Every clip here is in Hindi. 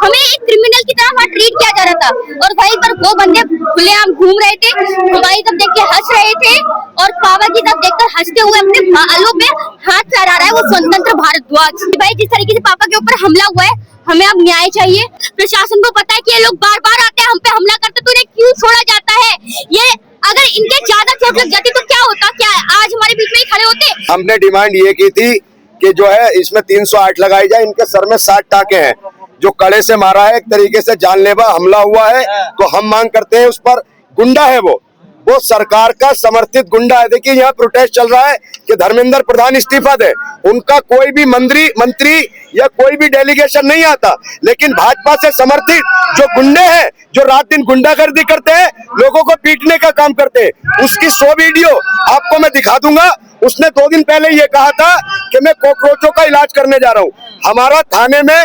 हमें एक क्रिमिनल की तरह वहाँ ट्रीट किया जा रहा था। और वहीं पर वो बंदे खुलेआम घूम रहे थे, हमारी तरफ देख के हंस रहे थे और पापा की तरफ देखकर हंसते हुए अपने बालों पे हाथ फहरा रहा है वो स्वतंत्र भारद्वाज। भाई जिस तरीके से पापा के ऊपर हमला हुआ है, हमें अब न्याय चाहिए। प्रशासन को पता है कि ये लोग बार बार आते हैं हम पे हमला करते, तो इन्हें क्यों छोड़ा जाता है? ये अगर इनके ज्यादा चोट लग जाती तो क्या होता? क्या आज हमारे बीच में ही खड़े होते? हमने डिमांड ये की थी कि जो है इसमें 308 लगाई जाए। इनके सर में 60 टाके हैं, जो कड़े से मारा है, एक तरीके से जानलेवा हमला हुआ है। तो हम मांग करते हैं, उस पर गुंडा है वो सरकार का समर्थित गुंडा है। देखिए यहाँ प्रोटेस्ट चल रहा है कि धर्मेंद्र प्रधान इस्तीफा दे, उनका कोई भी मंत्री या कोई भी डेलीगेशन नहीं आता, लेकिन भाजपा से समर्थित जो गुंडे हैं, जो रात दिन गुंडागर्दी करते हैं, लोगों को पीटने का काम करते हैं, उसकी 100 वीडियो आपको मैं दिखा दूंगा। उसने 2 दिन पहले ये कहा था कि मैं कॉकरोचों का इलाज करने जा रहा हूँ। हमारा थाने में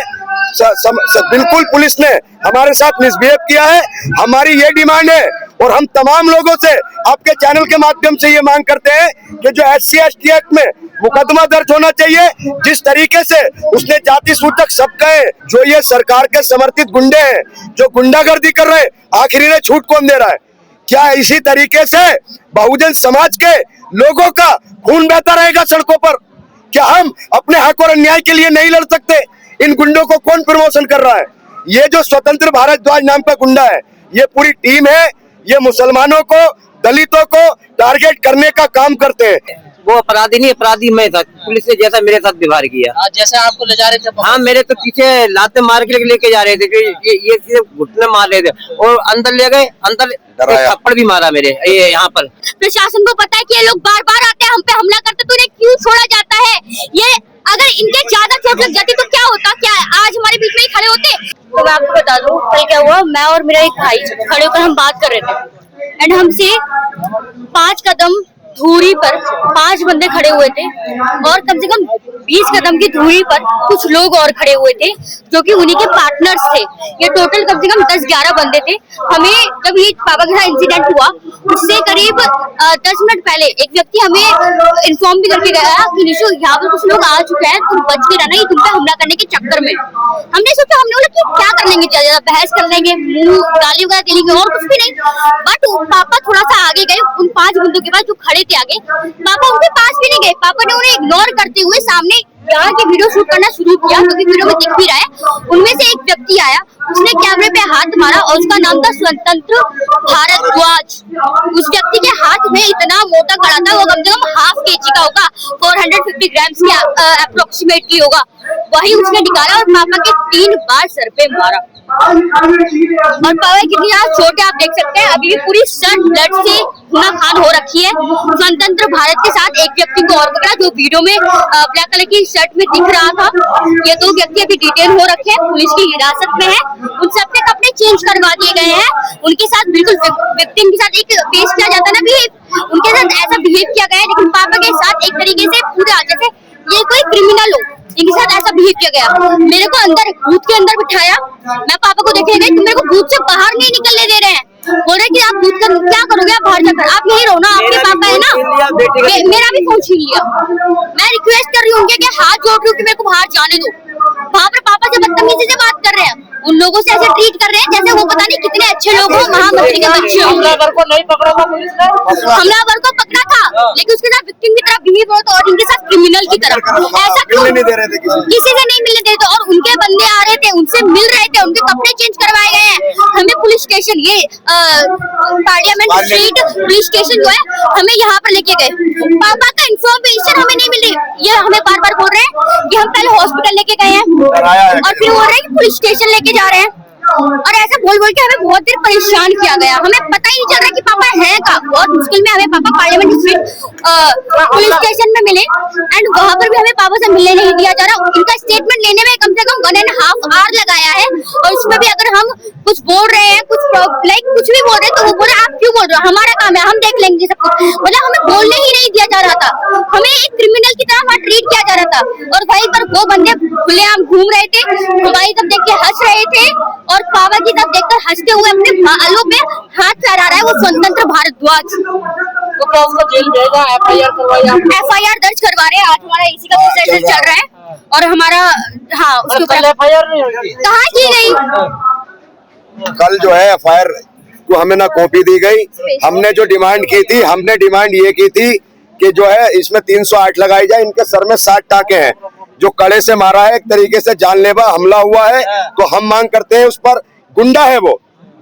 बिल्कुल पुलिस ने हमारे साथ मिसबिहेव किया है। हमारी ये डिमांड है और हम तमाम लोगों से आपके चैनल के माध्यम से ये मांग करते हैं कि जो SC/ST एक्ट में मुकदमा दर्ज होना चाहिए। जिस तरीके से उसने जाति सूचक शब्द कहे, जो ये सरकार के समर्थित गुंडे हैं जो गुंडागर्दी कर रहे हैं, आखिर इन्हें छूट कौन दे रहा है? क्या इसी तरीके से बहुजन समाज के लोगों का खून बहता रहेगा सड़कों पर? क्या हम अपने हक और न्याय के लिए नहीं लड़ सकते? इन गुंडों को कौन प्रमोशन कर रहा है? ये जो स्वतंत्र भारद्वाज नाम का गुंडा है, ये पूरी टीम है, ये मुसलमानों को, दलितों को टारगेट करने का काम करते हैं। वो अपराधी नहीं, अपराधी मैं था। पुलिस ने जैसा मेरे साथ व्यवहार किया, जैसे आपको ले जा रहे थे। हाँ, मेरे तो पीछे लाते मार के लेके जा रहे थे, ये सिर्फ घुटने मार रहे थे और अंदर ले गए, अंदर थप्पड़ भी मारा मेरे ये यहाँ पर। प्रशासन को पता है कि ये लोग बार बार आते हैं हम पे हमला करते, तो इन्हें क्यों छोड़ा जाता है? ये अगर इनके ज्यादा चोट लग जाती तो क्या होता? क्या आज हमारे बीच में ही खड़े होते? तो मैं आपको बता दूं कल क्या हुआ। मैं और मेरा एक भाई खड़े होकर हम बात कर रहे थे एंड हमसे 5 कदम दूरी पर 5 बंदे खड़े हुए थे और कम से कम 20 कदम की दूरी पर कुछ लोग और खड़े हुए थे जो कि उन्हीं के पार्टनर्स थे। ये टोटल कम से कम 10-11 बंदे थे। हमें जब ये पापा के साथ इंसिडेंट हुआ उससे करीब 10 मिनट पहले एक व्यक्ति हमें इन्फॉर्म भी करके गया कि निशु यहाँ पर कुछ लोग आ चुके हैं, तुम बच के रहना, ये तुम पे हमला करने के चक्कर में। हमने सोचा, हमने बोला कि क्या कर लेंगे, ज्यादा बहस कर लेंगे, मुंह गाली वगैरह दे लेंगे और कुछ भी नहीं। बट पापा थोड़ा सा आगे गए, उन 5 बंदों के पास जो खड़े थे आगे, पापा उनके पास भी नहीं गए। पापा ने उन्हें इग्नोर करते हुए सामने यहाँ की वीडियो शूट करना शुरू किया, क्योंकि वीडियो में दिख भी रहा है। उनमें से एक व्यक्ति आया, उसने कैमरे पे हाथ मारा और उसका नाम था स्वतंत्र भारद्वाज। उस व्यक्ति के हाथ में इतना मोटा कड़ा था, वो कम से कम ½ kg का होगा, 450 ग्राम्स के अप्रोक्सीमेटली होगा। वही उसने निकाला और पापा के 3 बार सर पे मारा और पापा कितनी ज्यादा चोट है आप देख सकते हैं। अभी भी पूरी शर्ट ब्लड से खूनाखान हो रखी है। स्वतंत्र भारत के साथ एक व्यक्ति को और पकड़ा जो वीडियो में ब्लैक कलर की शर्ट में दिख रहा था। ये 2 व्यक्ति अभी डिटेन हो रखे हैं, पुलिस की हिरासत में है। उन सबके कपड़े चेंज करवा दिए गए हैं। उनके साथ बिल्कुल विक्टिम के साथ एक पेश किया जाता है ना, भी उनके साथ ऐसा बिहेव किया गया है, लेकिन पापा के साथ एक तरीके से पूरे जैसे ये कोई क्रिमिनल हो, इनके साथ ऐसा बिहेव किया गया। मेरे को अंदर बूथ के अंदर बिठाया, मैं पापा को देखने गई, तुम मेरे को बूथ से बाहर नहीं निकलने दे रहे हैं। बोल रहे कि आप बूथ का क्या करोगे, आप बाहर जाकर, आप यही रहो ना, आपके पापा है ना। मेरा भी फोन छीन लिया। मैं रिक्वेस्ट कर रही हूँ उनके कि हाथ जोड़ रही हूँ कि मेरे को बाहर जाने दो। वहाँ पर पापा से बदतमीजी से बात कर रहे हैं, उन लोगों से ऐसे ट्रीट कर रहे हैं जैसे वो पता नहीं कितने अच्छे लोग हो, महामंत्री के बच्चे हो। हमलावर को नहीं पकड़ा था पुलिस ने? हमलावर को पकड़ा था, लेकिन उसके साथ विक्टिम की तरफ बिहेव हो और इनके साथ क्रिमिनल की तरफ। ऐसा क्यों? नहीं दे रहे थे, किसी से नहीं मिलने दे रहे थे और उनके बंदे आ रहे थे, उनसे मिल रहे थे, उनके कपड़े चेंज करवाए गए हैं। हमें पुलिस स्टेशन, ये पार्लियामेंट स्ट्रीट पुलिस स्टेशन जो है, हमें यहाँ पर लेके गए। पापा का इन्फॉर्मेशन हमें नहीं मिली। ये हमें बार बार बोल रहे हैं कि हम पहले हॉस्पिटल लेके गए हैं और फिर बोल रहे हैं कि पुलिस स्टेशन लेके जा रहे हैं। और ऐसा बोल बोल के हमें बहुत देर परेशान किया गया। हमें पता ही नहीं चल रहा कि पापा हैं कहाँ। बहुत मुश्किल में हमें पापा पार्लियामेंट स्ट्रीट पुलिस स्टेशन में मिले एंड वहाँ पर भी हमें पापा से मिलने नहीं दिया जा रहा। इनका स्टेटमेंट लेने में कम से कम 1.5 आवर लगाया है और उसमें भी अगर हम कुछ बोल रहे हैं, कुछ कुछ भी बोल रहे हैं, तो वो बोल रहे आप क्यों बोल रहे हो, हमारा काम है, हम देख लेंगे सब कुछ। मतलब हमें बोलने ही नहीं दिया जा रहा था, हमें एक क्रिमिनल की तरह वहाँ ट्रीट किया जा रहा था। और वहीं पर वो बंदे खुलेआम घूम रहे थे, हमारी तरफ देख के हंस रहे थे और पापा की तरफ देखकर हंसते हुए अपने बालों पे हाथ फहरा रहा है वो स्वतंत्र भारद्वाज। तो क्या उसको जेल भेजा, FIR करवाई? FIR दर्ज करवा रहे हैं। आज हमारा इसी का प्रोसेस चल रहा है। और हमारा हाँ उसके ऊपर FIR नहीं हुई थी? कहाँ की गई? कल जो है FIR को हमें ना कॉपी दी गई। हमने जो डिमांड की थी, हमने डिमांड ये की थी कि जो है इसमें 308 लगाई जाए। इनके सर में 60 टाके हैं, जो कड़े से मारा है, एक तरीके से जानलेवा हमला हुआ है। तो हम मांग करते हैं उस पर, गुंडा है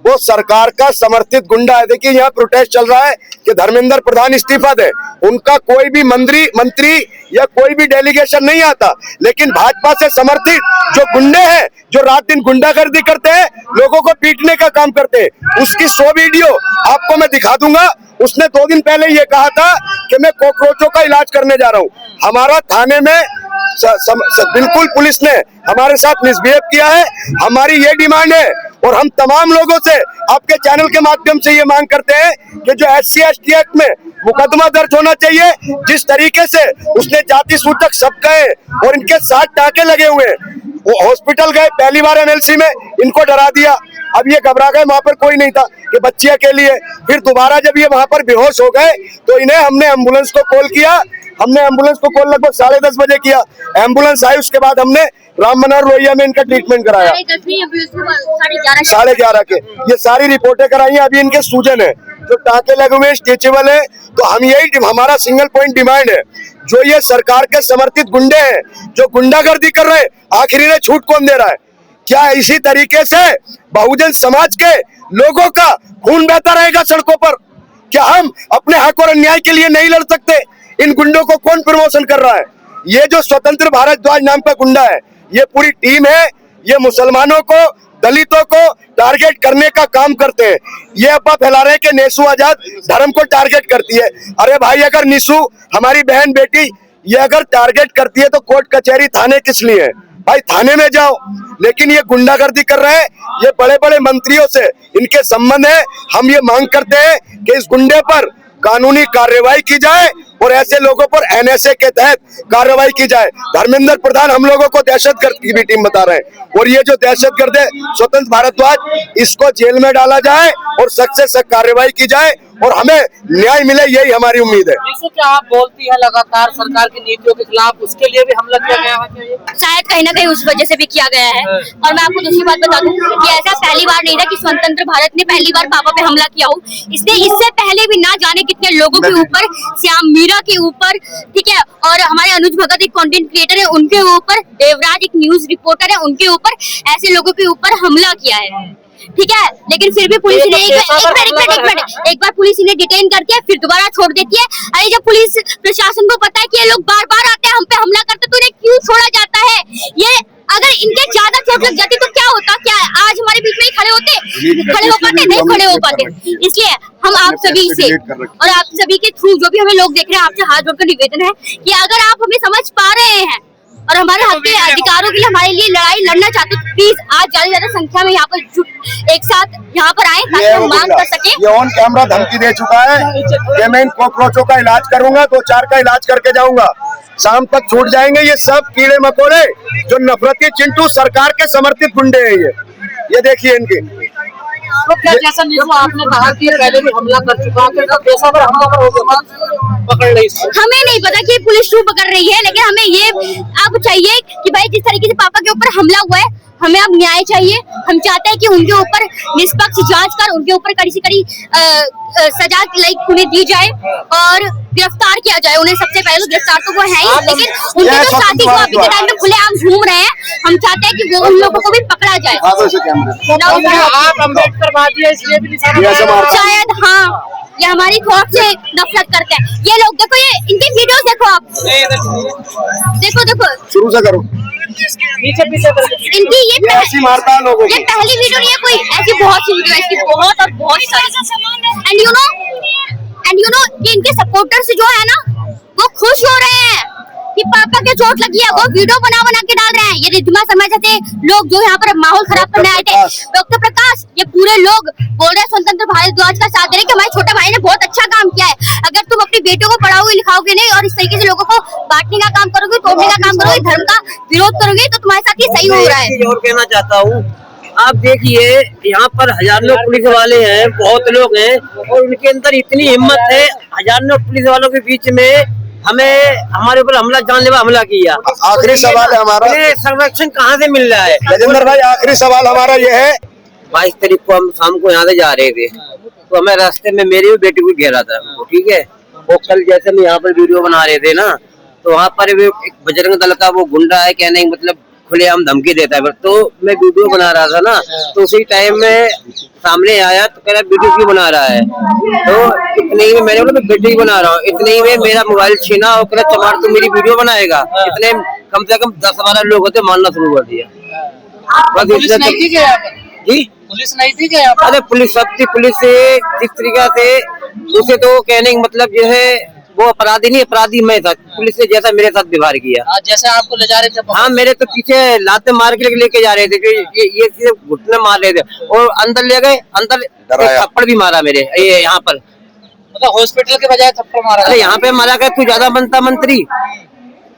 वो सरकार का समर्थित गुंडा है। देखिए यहाँ प्रोटेस्ट चल रहा है कि धर्मेंद्र प्रधान इस्तीफा दे, उनका कोई भी मंत्री या कोई भी डेलीगेशन नहीं आता, लेकिन भाजपा से समर्थित जो गुंडे हैं, जो रात दिन गुंडागर्दी करते हैं, लोगों को पीटने का काम करते हैं, उसकी 100 वीडियो आपको मैं दिखा दूंगा। उसने 2 दिन पहले ये कहा था कि मैं कॉकरोचों का इलाज करने जा रहा हूँ। हमारा थाने में बिल्कुल पुलिस ने हमारे साथ मिसबिहेव किया है। हमारी ये डिमांड है और हम तमाम लोगों से आपके चैनल के माध्यम से ये मांग करते हैं कि जो SC/ST एक्ट में मुकदमा दर्ज होना चाहिए। जिस तरीके से उसने जाति सूचक सब कहे और इनके 60 टाके लगे हुए हैं, वो हॉस्पिटल गए, पहली बार MLC में इनको डरा दिया, अब ये घबरा गए, वहां पर कोई नहीं था कि बच्ची अकेली है। फिर दोबारा जब ये वहां पर बेहोश हो गए तो इन्हें हमने एम्बुलेंस को कॉल किया। हमने एम्बुलेंस को कॉल लगभग 10:30 बजे किया, एम्बुलेंस आई, उसके बाद हमने राम मनोहर लोहिया में इनका ट्रीटमेंट कराया। 11:30 के ये सारी रिपोर्टें कराई हैं। अभी इनके सूजन है, जो टाके लगे हुए स्ट्रेचेबल है। तो हम यही हमारा सिंगल पॉइंट डिमांड है, जो ये सरकार के समर्थित गुंडे हैं, जो गुंडागर्दी कर रहे हैं, आखिर इन्हें छूट कौन दे रहा है? क्या इसी तरीके से बहुजन समाज के लोगों का खून बहता रहेगा सड़कों पर? क्या हम अपने हक और अन्याय के लिए नहीं लड़ सकते? इन गुंडों को कौन प्रमोशन कर रहा है? ये जो स्वतंत्र भारतद्वाज नाम का गुंडा है, ये पूरी टीम है, ये मुसलमानों को, दलितों को टारगेट करने का काम करते हैं। ये अफवाह फैला रहे हैं कि नेसू आजाद धर्म को टारगेट करती है। अरे भाई, अगर निशु हमारी बहन बेटी ये अगर टारगेट करती है तो कोर्ट कचहरी थाने किस लिए है? भाई थाने में जाओ। लेकिन ये गुंडागर्दी कर रहे हैं, ये बड़े बड़े मंत्रियों से इनके संबंध है। हम ये मांग करते हैं कि इस गुंडे पर कानूनी कार्रवाई की जाए और ऐसे लोगों पर NSA के तहत कार्रवाई की जाए। धर्मेंद्र प्रधान हम लोगों को दहशतगर्द की भी टीम बता रहे हैं, और ये जो दहशतगर्द है स्वतंत्र भारतद्वाज, इसको जेल में डाला जाए और सख्त से सख्त कार्रवाई की जाए और हमें न्याय मिले, यही हमारी उम्मीद है। क्या आप बोलती है लगातार सरकार की नीतियों के खिलाफ, उसके लिए भी हमला किया गया है? शायद कहीं ना कहीं उस वजह से भी किया गया है। और मैं आपको दूसरी बात बता दूं कि ऐसा पहली बार नहीं था कि स्वतंत्र भारत ने पहली बार पापा पे हमला किया हो। इसने इससे पहले भी ना जाने कितने लोगों के ऊपर, श्याम मीरा के ऊपर, ठीक है, और हमारे अनुज भगत एक कंटेंट क्रिएटर है, उनके ऊपर, देवराज एक न्यूज रिपोर्टर है, उनके ऊपर, ऐसे लोगों के ऊपर हमला किया है, ठीक है। लेकिन फिर भी पुलिस ने एक बार पुलिस इन्हें डिटेन करके फिर दोबारा छोड़ देती है। अरे जब पुलिस प्रशासन को पता है कि ये लोग बार बार आते हैं, हम पे हमला करते, तो इन्हें क्यों छोड़ा जाता है? ये अगर इनके ज्यादा चोट लग जाती तो क्या होता? क्या आज हमारे बीच में ही खड़े होते? खड़े हो पाते? नहीं खड़े हो पाते। इसलिए हम आप सभी से और आप सभी के थ्रू जो भी हमें लोग देख रहे हैं, आपसे हाथ जोड़कर निवेदन है कि अगर आप हमें समझ पा रहे हैं और हमारे हक के अधिकारों के लिए हमारे लिए लड़ाई लड़ना चाहते हैं, प्लीज आज ज्यादा संख्या में यहाँ पर एक साथ यहाँ पर आए ताकि हम मांग कर सके। ये ऑन कैमरा धमकी दे चुका है कि मैं इन कॉकरोचों का इलाज करूंगा, 2-4 का इलाज करके जाऊंगा, शाम तक छूट जाएंगे। ये सब कीड़े मकोड़े जो नफरती चिंटू सरकार के समर्थित गुंडे हैं। ये देखिए इनके। तो क्या जैसा न्यूज़ आपने कहा कि पहले भी हमला कर चुका है, पेशावर हमला होगा, पकड़ रही है। हमें नहीं पता कि पुलिस क्यों पकड़ रही है, लेकिन हमें ये अब चाहिए कि भाई जिस तरीके से पापा के ऊपर हमला हुआ है, हमें अब न्याय चाहिए। हम चाहते हैं कि उनके ऊपर निष्पक्ष जांच कर उनके ऊपर कड़ी से कड़ी सजा उन्हें दी जाए और गिरफ्तार किया जाए उन्हें। सबसे पहले गिरफ्तार तो वो है ही, लेकिन उनके जो साथी जो अभी के टाइम में खुलेआम घूम रहे हैं, हम चाहते हैं कि वो उन लोगों को भी पकड़ा जाए। आप अम्बेडकरवादी है इसलिए भी शायद हाँ, ये हमारी थॉट से नफरत करते हैं ये लोग। देखो ये इनकी वीडियोस देखो आप, देखो शुरू से करो, पीछे इनकी ये ऐसी मारता है लोगों को। ये पहली वीडियो नहीं है कोई, ऐसी बहुत सी वीडियो, ऐसी बहुत और बहुत सारी। एंड यू नो कि इनके सपोर्टर्स जो है ना, वो खुश हो रहे हैं कि पापा के चोट लगी है, वो वीडियो बना के डाल रहे हैं। ये रिद्धिमा शर्मा जैसे लोग जो यहाँ पर माहौल खराब करने आए थे, डॉक्टर प्रकाश, ये पूरे लोग बोल रहे हैं स्वतंत्र भारतद्वाज का साथ दे रहे कि हमारे छोटे भाई ने बहुत अच्छा काम किया है। अगर तुम अपनी बेटियों को पढ़ाओगे लिखाओगे नहीं और इस तरीके से लोगों को बांटने का काम करोगे, तोड़ने का काम करोगे, धर्म का विरोध करोगे, तो तुम्हारे साथ ये सही हो रहा है। और कहना चाहता हूँ, आप देखिए यहाँ पर हजारों पुलिस वाले हैं, बहुत लोग हैं, और उनके अंदर इतनी हिम्मत है, हजारों पुलिस वालों के बीच में हमें हमारे ऊपर हमला, जानलेवा हमला किया। आखिरी सवाल है हमारा, संरक्षण कहाँ से मिल रहा है? गजेंद्र भाई आखिरी सवाल हमारा ये है, 22 तारीख को हम शाम को यहाँ से जा रहे थे, तो हमें रास्ते में मेरी भी बेटी को घेरा था, ठीक है। वो कल जैसे हम यहाँ पर वीडियो बना रहे थे ना, तो वहाँ पर भी एक बजरंग दल का वो गुंडा है, कहने का मतलब खुलेआम धमकी देता है। तो मैं वीडियो बना रहा था ना, तो उसी टाइम में सामने आया तो कह रहा वीडियो क्यों बना रहा है। तो इतने ही में मैंने बोला वीडियो ही बना रहा हूँ, इतने ही में मेरा मोबाइल छीना और कह रहा चमार तू मेरी वीडियो बनाएगा। इतने कम से कम 10-12 लोग होते, मानना शुरू कर दिया। पुलिस नहीं थी क्या यहाँ पर? जी पुलिस नहीं थी क्या यहाँ पर? अरे पुलिस सब थी, पुलिस से जिस तरीका से उसे तो कहने का मतलब जो है वो अपराधी नहीं, अपराधी मैं था। पुलिस ने जैसा मेरे साथ व्यवहार किया, जैसे आपको ले जा रहे थे, हाँ मेरे तो पीछे लाते मार के लेके जा रहे थे, ये सिर्फ घुटने मार रहे थे और अंदर ले गए, अंदर थप्पड़ भी मारा मेरे ये यहाँ पर, मतलब हॉस्पिटल के बजाय थप्पड़ मारा? अरे यहाँ पे मारा गया, तू ज्यादा बनता मंत्री,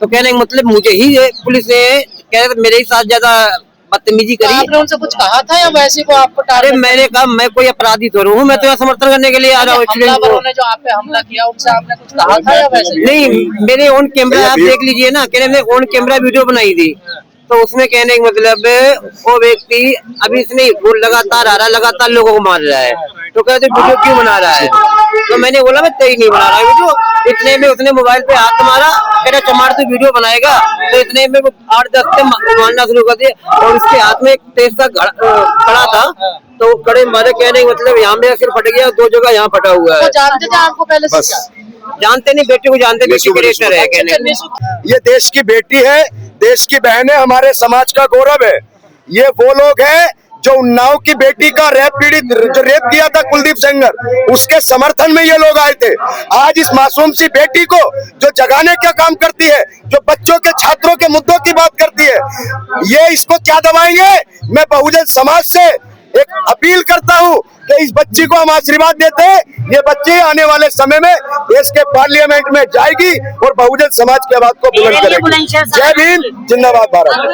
तो कहने का मतलब मुझे ही पुलिस ने कह रहे मेरे ही साथ ज्यादा बदतमीजी करी। आपने उनसे कुछ कहा था या वैसे को आपको? अरे मैंने कहा मैं कोई अपराधी थोड़ा हूँ, मैं तो यहाँ समर्थन करने के लिए आ रहा हूँ। हमलावरों ने जो आप पे हमला किया उनसे आपने कुछ कहा था या वैसे? नहीं, मेरे ऑन कैमरा आप देख लीजिए ना, कहने मैंने ऑन कैमरा वीडियो बनाई थी, तो उसमें कहने का मतलब वो व्यक्ति अभी इसने वो लगातार आ रहा है, लगातार लोगों को मार रहा है, तो कहते वीडियो क्यों बना रहा है। तो मैंने बोला मैं तय नहीं बना रहा वीडियो। इतने में उसने मोबाइल पे हाथ मारा, कह रहा चमार तू वीडियो बनाएगा। तो इतने में वो 8-10 से मारना शुरू कर दिया और उसके हाथ में एक तेज सा कड़ा था, तो कड़े मारे, कहने का मतलब यहाँ मेरा सिर फट गया, 2 जगह यहाँ फटा हुआ है। जानते थे आपको पहले से? जानते नहीं, बेटे को जानते, बेटी क्रिएटर है। कहने ये देश की बेटी है, देश की बहन है, हमारे समाज का गौरव है। ये वो लोग हैं जो उन्नाव की बेटी का जो रेप किया था कुलदीप सेंगर, उसके समर्थन में ये लोग आए थे। आज इस मासूम सी बेटी को जो जगाने का काम करती है, जो बच्चों के छात्रों के मुद्दों की बात करती है, ये इसको क्या दबाएंगे। मैं बहुजन समाज से एक अपील करता हूं कि इस बच्ची को हम आशीर्वाद देते हैं। ये बच्ची आने वाले समय में देश के पार्लियामेंट में जाएगी और बहुजन समाज की आवाज को बुलंद करेगी। जय भीम, जिंदाबाद भारत।